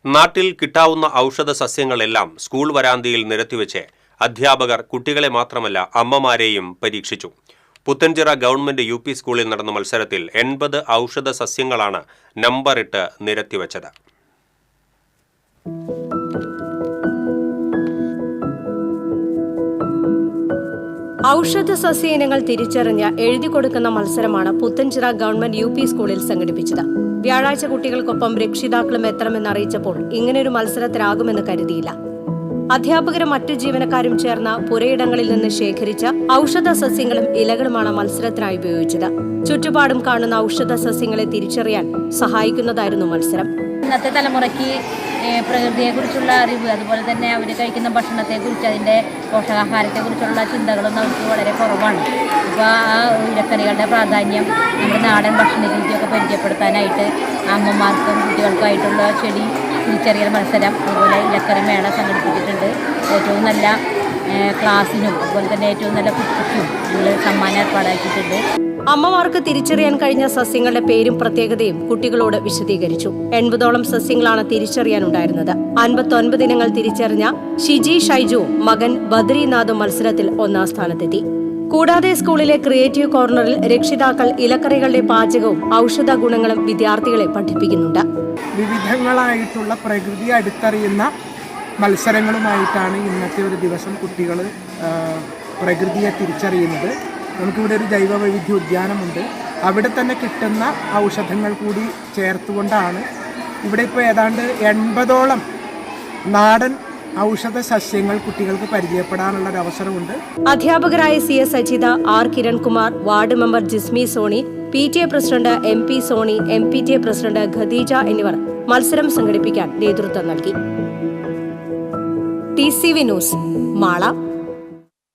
നാട്ടിൽ കിട്ടാവുന്ന ഔഷധ സസ്യങ്ങളെല്ലാം സ്കൂൾ വരാന്തയിൽ നിരത്തിവെച്ച് അധ്യാപകർ കുട്ടികളെ മാത്രമല്ല അമ്മമാരെയും പരീക്ഷിച്ചു. പുത്തൻചിറ ഗവൺമെന്റ് UP സ്കൂളിൽ നടന്ന മത്സരത്തിൽ 80 ഔഷധ സസ്യങ്ങളാണ് നമ്പറിട്ട് നിരത്തിവെച്ചത്. ഔഷധ സസ്യ ഇനങ്ങൾ തിരിച്ചറിഞ്ഞ് എഴുതി കൊടുക്കുന്ന മത്സരമാണ് പുത്തൻചിറ ഗവൺമെന്റ് UP സ്കൂളിൽ സംഘടിപ്പിച്ചത്. വ്യാഴാഴ്ച കുട്ടികൾക്കൊപ്പം രക്ഷിതാക്കളും എത്തണമെന്നറിയിച്ചപ്പോൾ ഇങ്ങനെയൊരു മത്സരത്തിലാകുമെന്ന് കരുതിയില്ല. അധ്യാപകരും മറ്റു ജീവനക്കാരും ചേർന്ന പുരയിടങ്ങളിൽ നിന്ന് ശേഖരിച്ച ഔഷധ സസ്യങ്ങളും ഇലകളുമാണ് മത്സരത്തിനായി ഉപയോഗിച്ചത്. ചുറ്റുപാടും കാണുന്ന ഔഷധ സസ്യങ്ങളെ തിരിച്ചറിയാൻ സഹായിക്കുന്നതായിരുന്നു മത്സരം. ഇന്നത്തെ തലമുറയ്ക്ക് പ്രകൃതിയെക്കുറിച്ചുള്ള അറിവ്, അതുപോലെ തന്നെ അവർ കഴിക്കുന്ന ഭക്ഷണത്തെക്കുറിച്ച്, അതിൻ്റെ പോഷകാഹാരത്തെക്കുറിച്ചുള്ള ചിന്തകളൊന്നും അവർക്ക് വളരെ കുറവാണ്. അപ്പോൾ ആ ഇലക്കറികളുടെ പ്രാധാന്യം, നമ്മുടെ നാടൻ ഭക്ഷണ രീതിയൊക്കെ പരിചയപ്പെടുത്താനായിട്ട് അമ്മമാർക്കും കുട്ടികൾക്കായിട്ടുള്ള ചെടി തിരിച്ചറിയൽ മത്സരം, അതുപോലെ ഇലക്കറി മേള സംഘടിപ്പിച്ചിട്ടുണ്ട്. ഏറ്റവും നല്ല ക്ലാസ്സിനും അതുപോലെ തന്നെ ഏറ്റവും നല്ല കുട്ടിക്കും ഞങ്ങൾ സമ്മാനം ഏർപ്പാടാക്കിയിട്ടുണ്ട്. അമ്മമാർക്ക് തിരിച്ചറിയാൻ കഴിഞ്ഞ സസ്യങ്ങളുടെ പേരും പ്രത്യേകതയും കുട്ടികളോട് വിശദീകരിച്ചു. 80ഓളം സസ്യങ്ങളാണ് തിരിച്ചറിയാനുണ്ടായിരുന്നത്. 59 ഇനങ്ങൾ തിരിച്ചറിഞ്ഞ ഷിജി ഷൈജു മകൻ ബദ്രിനാഥും മത്സരത്തിൽ 1ാം സ്ഥാനത്തെത്തി. കൂടാതെ സ്കൂളിലെ ക്രിയേറ്റീവ് കോർണറിൽ രക്ഷിതാക്കൾ ഇലക്കറികളുടെ പാചകവും ഔഷധ ഗുണങ്ങളും വിദ്യാർത്ഥികളെ പഠിപ്പിക്കുന്നുണ്ട്. വിവിധങ്ങളായിട്ടുള്ള പ്രകൃതി അടുത്തറിയുന്ന മത്സരങ്ങളുമായിട്ടാണ് ഇന്നത്തെ ഒരു ദിവസം കുട്ടികൾ പ്രകൃതിയെ തിരിച്ചറിയുന്നത്. നമുക്കിവിടെ ഒരു ജൈവ വൈവിധ്യ ഉദ്യാനമുണ്ട്. അവിടെ തന്നെ കിട്ടുന്ന ഔഷധങ്ങൾ കൂടി ചേർത്തുകൊണ്ടാണ് ഇവിടെ ഇപ്പോൾ ഏതാണ്ട് 80ഓളം നാടൻ ഔഷധ സസ്യങ്ങൾ കുട്ടികൾക്ക് പരിചയപ്പെടാനുള്ള ഒരു അവസരമുണ്ട്. അധ്യാപകരായ CS Ajitha, R Kirankumar, ward member Jismi Soni, PTA president MP Soni, MPTA president Khadeeja എന്നിവർ മത്സരം സംഘടിപ്പിക്കാൻ നേതൃത്വം നൽകി. TCV news, Mala.